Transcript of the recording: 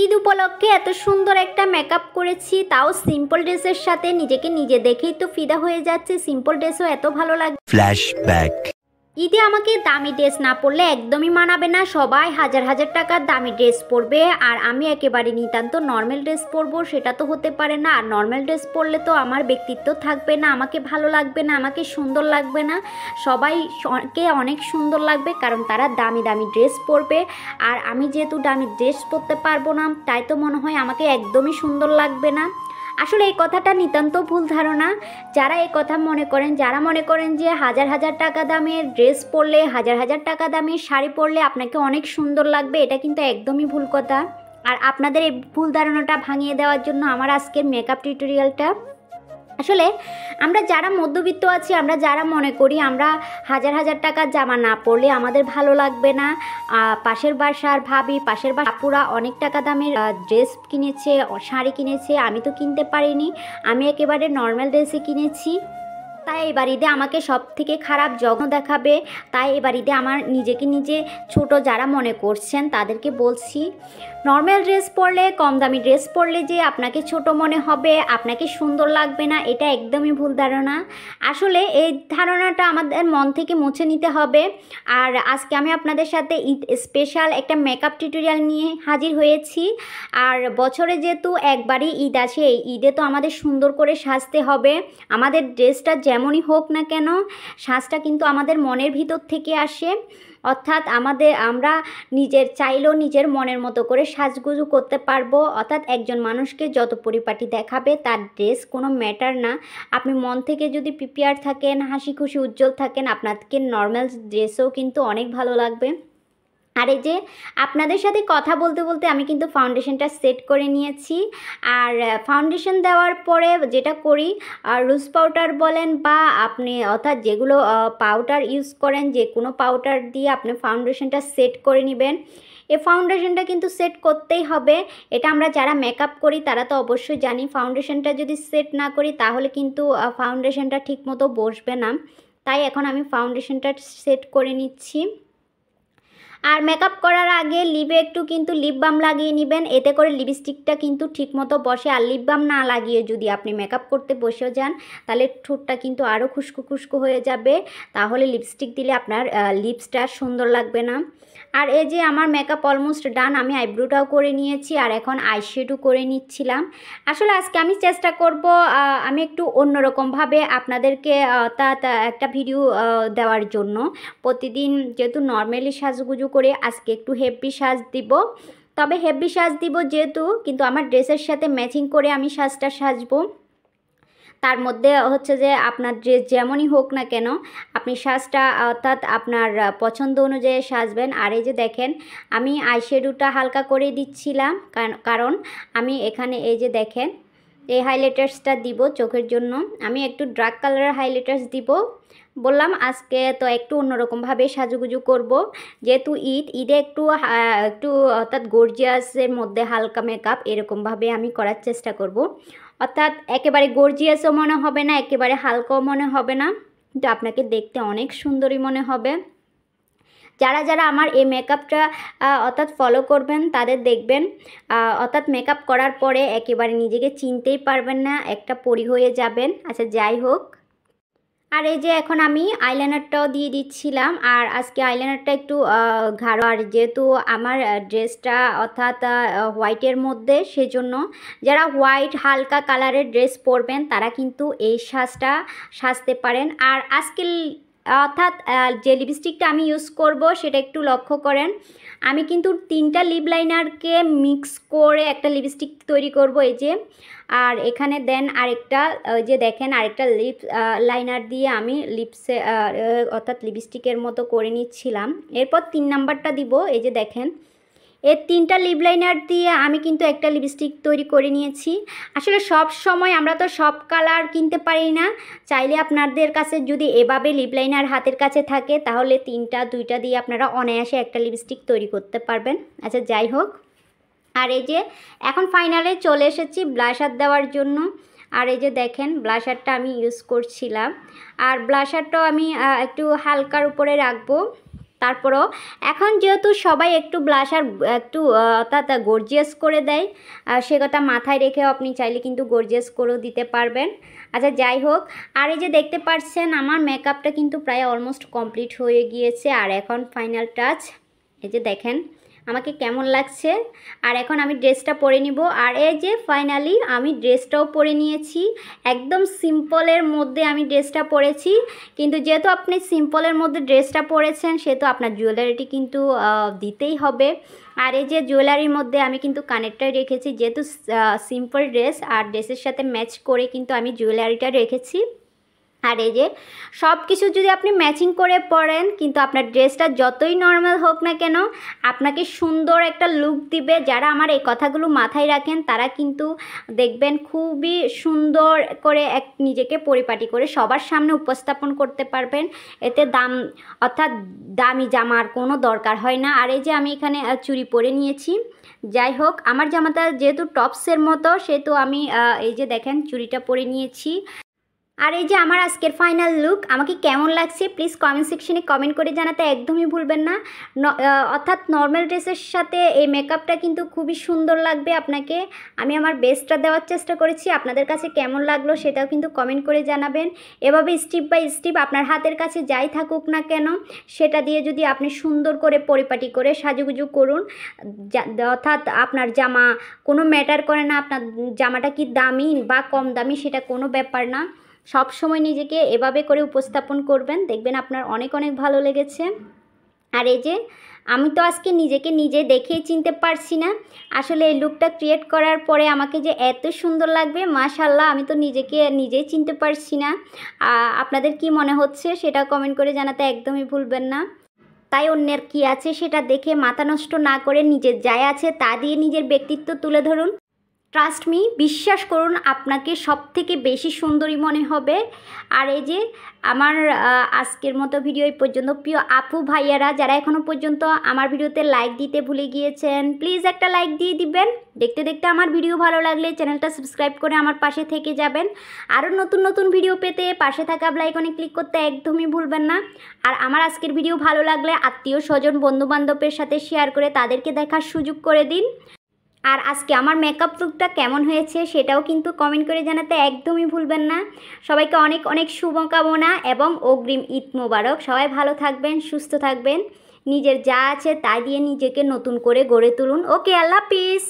ঈদ উপলক্ষে এত সুন্দর একটা মেকআপ করেছি, তাও সিম্পল ড্রেসের সাথে। নিজেকে নিজে দেখেই তো ফিদা হয়ে যাচ্ছে, সিম্পল ড্রেসও এত ভালো লাগে। ফ্ল্যাশব্যাক। ঈদে আমাকে দামি ড্রেস না পরলে একদমই মানাবে না। সবাই হাজার হাজার টাকার দামি ড্রেস পরবে আর আমি একেবারে নিতান্ত নর্মাল ড্রেস পরবো, সেটা তো হতে পারে না। আর নর্মাল ড্রেস পরলে তো আমার ব্যক্তিত্ব থাকবে না, আমাকে ভালো লাগবে না, আমাকে সুন্দর লাগবে না। সবাইকে অনেক সুন্দর লাগবে কারণ তারা দামি দামি ড্রেস পরবে। আর আমি যেহেতু দামি ড্রেস পরতে পারবো না, তাই তো মনে হয় আমাকে একদমই সুন্দর লাগবে না। আসলে এই কথাটা নিতান্ত ভুল ধারণা। যারা এই কথা মনে করেন, যারা মনে করেন যে হাজার হাজার টাকা দামের ড্রেস পরলে, হাজার হাজার টাকা দামের শাড়ি পরলে আপনাকে অনেক সুন্দর লাগবে, এটা কিন্তু একদমই ভুল কথা। আর আপনাদের এই ভুল ধারণাটা ভাঙিয়ে দেওয়ার জন্য আমার আজকের মেকআপ টিউটোরিয়ালটা। আসলে আমরা যারা মধ্যবিত্ত আছি, আমরা যারা মনে করি আমরা হাজার হাজার টাকার জামা না পরলে আমাদের ভালো লাগবে না, পাশের বাসার ভাবি, পাশের বাসার আপুরা অনেক টাকা দামের ড্রেস কিনেছে, শাড়ি কিনেছে, আমি তো কিনতে পারিনি, আমি একেবারে নর্মাল ড্রেসই কিনেছি। তাই এবার ঈদে আমাকে সব থেকে খারাপ জঘন্য দেখাবে। তাই এবার ঈদে আমার নিজেকে নিজে ছোট যারা মনে করছেন তাদেরকে বলছি, নর্মাল ড্রেস পরলে, কম দামি ড্রেস পরলে যে আপনাকে ছোট মনে হবে, আপনাকে সুন্দর লাগবে না, এটা একদমই ভুল ধারণা। আসলে এই ধারণাটা আমাদের মন থেকে মুছে নিতে হবে। আর আজকে আমি আপনাদের সাথে ঈদ স্পেশাল একটা মেকআপ টিউটোরিয়াল নিয়ে হাজির হয়েছি। আর বছরে যেহেতু একবারই ঈদ আসে, এই ঈদে তো আমাদের সুন্দর করে সাজতে হবে। আমাদের ড্রেসটা যেমনই হোক না কেন, সাজটা কিন্তু আমাদের মনের ভিতর থেকে আসে। অর্থাৎ আমরা চাইলেও নিজের মনের মতো করে সাজগুজু করতে পারবো। অর্থাৎ একজন মানুষকে যত পরিপাটি দেখাবে তার ড্রেস কোনো ম্যাটার না। আপনি মন থেকে যদি প্রিপেয়ার থাকেন, হাসি খুশি উজ্জ্বল থাকেন, আপনাকে নর্মাল ড্রেসেও কিন্তু অনেক ভালো লাগবে। আর এই যে আপনাদের সাথে কথা বলতে বলতে আমি কিন্তু ফাউন্ডেশনটা সেট করে নিয়েছি। আর ফাউন্ডেশন দেওয়ার পরে যেটা করি, রোজ পাউডার বলেন বা আপনি অর্থাৎ যেগুলো পাউডার ইউজ করেন, যে কোনো পাউডার দিয়ে আপনি ফাউন্ডেশনটা সেট করে নেবেন। এই ফাউন্ডেশনটা কিন্তু সেট করতেই হবে। এটা আমরা যারা মেকআপ করি তারা তো অবশ্যই জানি, ফাউন্ডেশনটা যদি সেট না করি তাহলে কিন্তু ফাউন্ডেশনটা ঠিকমতো বসবে না। তাই এখন আমি ফাউন্ডেশনটা সেট করে নিচ্ছি। আর মেকআপ করার আগে লিপে একটু কিন্তু লিপ বাম লাগিয়ে নেবেন, এতে করে লিপস্টিকটা কিন্তু ঠিকমতো বসে। আর লিপ বাম না লাগিয়ে যদি আপনি মেকআপ করতে বসেও যান তাহলে ঠোঁটটা কিন্তু আরও খুশকো খুশকো হয়ে যাবে, তাহলে লিপস্টিক দিলে আপনার লিপসটা সুন্দর লাগবে না। আর এই যে আমার মেকআপ অলমোস্ট ডান, আমি আইব্রোটাও করে নিয়েছি আর এখন আইশ্যাডো করে নিচ্ছিলাম। আসলে আজকে আমি চেষ্টা করব আমি একটু অন্যরকমভাবে আপনাদেরকে একটা ভিডিও দেওয়ার জন্য। প্রতিদিন যেহেতু নর্মালি সাজগুজু করে, আজকে একটু হেভি সাজ দিব। তবে হেভি সাজ দিব যেহেতু, কিন্তু আমার ড্রেসের সাথে ম্যাচিং করে আমি সাজটা সাজবো। তার মধ্যে হচ্ছে যে আপনার ড্রেস যেমনই হোক না কেন, আপনি সাজটা অর্থাৎ আপনার পছন্দ অনুযায়ী সাজবেন। আর এই যে দেখেন আমি আইশ্যাডোটা হালকা করে দিচ্ছিলাম, কারণ আমি এখানে এই যে দেখেন এই হাইলাইটার্সটা দিব চোখের জন্য। আমি একটু ডার্ক কালারের হাইলাইটার্স দিব। বললাম আজকে তো একটু অন্যরকমভাবে সাজুগুজু করব, যেহেতু ঈদে একটু অর্থাৎ গর্জিয়াসের মধ্যে হালকা মেকআপ এরকমভাবে আমি করার চেষ্টা করব। অর্থাৎ একেবারে গর্জিয়াসও মনে হবে না, একেবারে হালকাও মনে হবে না, কিন্তু আপনাকে দেখতে অনেক সুন্দরই মনে হবে। যারা যারা আমার এই মেকআপটা অর্থাৎ ফলো করবেন তাদের দেখবেন অর্থাৎ মেকআপ করার পরে একেবারে নিজেকে চিনতেই পারবেন না, একটা পরি হয়ে যাবেন। আচ্ছা যাই হোক, আর এই যে এখন আমি আইলাইনারটাও দিয়ে দিচ্ছিলাম। আর আজকে আইলাইনারটা একটু গাঢ়, আর যেহেতু আমার ড্রেসটা অর্থাৎ হোয়াইটের মধ্যে, সেজন্য যারা হোয়াইট হালকা কালারের ড্রেস পরবেন তারা কিন্তু এই সাজটা সাজতে পারেন। আর আজকে অর্থাৎ যে লিপস্টিকটা আমি ইউজ করব সেটা একটু লক্ষ্য করেন। আমি কিন্তু 3টা লিপ লাইনারকে মিক্স করে একটা লিপস্টিক তৈরি করব, এই যে। আর এখানে দেন আরেকটা, যে দেখেন আরেকটা লিপ লাইনার দিয়ে আমি লিপসে অর্থাৎ লিপস্টিকের মতো করে নিচ্ছিলাম। এরপর 3 নাম্বারটা দিব, এই যে দেখেন এই 3টা লিপ লাইনার দিয়ে আমি কিন্তু একটা লিপস্টিক তৈরি করে নিয়েছি। আসলে সব সময় আমরা তো সব কালার কিনতে পারি না, চাইলে আপনাদের কাছে যদি এভাবে লিপ লাইনার হাতের কাছে থাকে তাহলে 2টা দিয়ে আপনারা অনায়াসে একটা লিপস্টিক তৈরি করতে পারবেন। আচ্ছা যাই হোক, আর এই যে এখন ফাইনালে চলে এসেছি ব্লাশার দেওয়ার জন্য। আর এই যে দেখেন ব্লাশারটা আমি ইউজ করছিলাম, আর ব্লাশারটাও আমি একটু হালকার উপরে রাখবো। তারপরও এখন যেহেতু সবাই একটু ব্লাশার একটু অর্থাৎ গর্জিয়াস করে দেয়, সে কথা মাথায় রেখেও আপনি চাইলে কিন্তু গর্জিয়াস করেও দিতে পারবেন। আচ্ছা যাই হোক, আর এই যে দেখতে পাচ্ছেন আমার মেকআপটা কিন্তু প্রায় অলমোস্ট কমপ্লিট হয়ে গিয়েছে। আর এখন ফাইনাল টাচ, এই যে দেখেন আমাকে কেমন লাগছে। আর এখন আমি ড্রেসটা পরে নিব। আর এই যে ফাইনালি আমি ড্রেসটাও পরে নিয়েছি, একদম সিম্পলের মধ্যে আমি ড্রেসটা পরেছি। কিন্তু যেহেতু আপনি সিম্পলের মধ্যে ড্রেসটা পরেছেন সেহেতু আপনার জুয়েলারিটি কিন্তু দিতেই হবে। আর এই যে জুয়েলারির মধ্যে আমি কিন্তু কানেরটাই রেখেছি, যেহেতু সিম্পল ড্রেস আর ড্রেসের সাথে ম্যাচ করে কিন্তু আমি জুয়েলারিটা রেখেছি। আর এই যে সব কিছু যদি আপনি ম্যাচিং করে পরেন কিন্তু আপনার ড্রেসটা যতই নর্মাল হোক না কেন আপনাকে সুন্দর একটা লুক দিবে। যারা আমার এই কথাগুলো মাথায় রাখেন তারা কিন্তু দেখবেন খুবই সুন্দর করে নিজেকে পরিপাটি করে সবার সামনে উপস্থাপন করতে পারবেন। এতে অর্থাৎ দামি জামার কোনো দরকার হয় না। আর এই যে আমি এখানে চুড়ি পরে নিয়েছি। যাই হোক, আমার জামাটা যেহেতু টপসের মতো সেহেতু আমি এই যে দেখেন চুড়িটা পরে নিয়েছি। আর এই যে আমার আজকের ফাইনাল লুক আমাকে কেমন লাগছে প্লিজ কমেন্ট সেকশনে কমেন্ট করে জানাতে একদমই ভুলবেন না। অর্থাৎ নর্মাল ড্রেসের সাথে এই মেকআপটা কিন্তু খুবই সুন্দর লাগবে আপনাকে। আমি আমার বেস্টটা দেওয়ার চেষ্টা করেছি, আপনাদের কাছে কেমন লাগলো সেটাও কিন্তু কমেন্ট করে জানাবেন। এভাবে স্টেপ বাই স্টেপ আপনার হাতের কাছে যাই থাকুক না কেন সেটা দিয়ে যদি আপনি সুন্দর করে পরিপাটি করে সাজুগুজু করুন, অর্থাৎ আপনার জামা কোনো ম্যাটার করে না, আপনার জামাটা কি দামি বা কম দামি সেটা কোনো ব্যাপার না। সব সময় নিজেকে এভাবে করে উপস্থাপন করবেন, দেখবেন আপনার অনেক অনেক ভালো লেগেছে। আর এই যে আমি তো আজকে নিজেকে নিজে দেখেই চিনতে পারছি না, আসলে এই লুকটা ক্রিয়েট করার পরে আমাকে যে এত সুন্দর লাগবে মাশাআল্লাহ, আমি তো নিজেকে নিজেই চিনতে পারছি না। আপনাদের কি মনে হচ্ছে সেটা কমেন্ট করে জানাতে একদমই ভুলবেন না। তাই অন্যের কি আছে সেটা দেখে মাথা নষ্ট না করে নিজের যাই আছে তা দিয়ে নিজের ব্যক্তিত্ব তুলে ধরুন। ট্রাস্ট মি, বিশ্বাস করুন আপনাকে সবথেকে বেশি সুন্দরী মনে হবে। আর এই যে আমার আজকের মতো ভিডিও এই পর্যন্ত। প্রিয় আপু ভাইয়ারা যারা এখনও পর্যন্ত আমার ভিডিওতে লাইক দিতে ভুলে গিয়েছেন প্লিজ একটা লাইক দিয়ে দিবেন। দেখতে দেখতে আমার ভিডিও ভালো লাগলে চ্যানেলটা সাবস্ক্রাইব করে আমার পাশে থেকে যাবেন। আরও নতুন নতুন ভিডিও পেতে পাশে থাকা বেল আইকনে ক্লিক করতে একদমই ভুলবেন না। আর আমার আজকের ভিডিও ভালো লাগলে আত্মীয় স্বজন বন্ধুবান্ধবের সাথে শেয়ার করে তাদেরকে দেখার সুযোগ করে দিন। আর আজকে আমার মেকআপ লুকটা কেমন হয়েছে সেটাও কিন্তু কমেন্ট করে জানাতে একদমই ভুলবেন না। সবাইকে অনেক অনেক শুভকামনা এবং অগ্রিম ঈদ মোবারক। সবাই ভালো থাকবেন, সুস্থ থাকবেন, নিজের যা আছে তা দিয়ে নিজেকে নতুন করে গড়ে তুলুন। ওকে, আল্লাহ হাফিজ।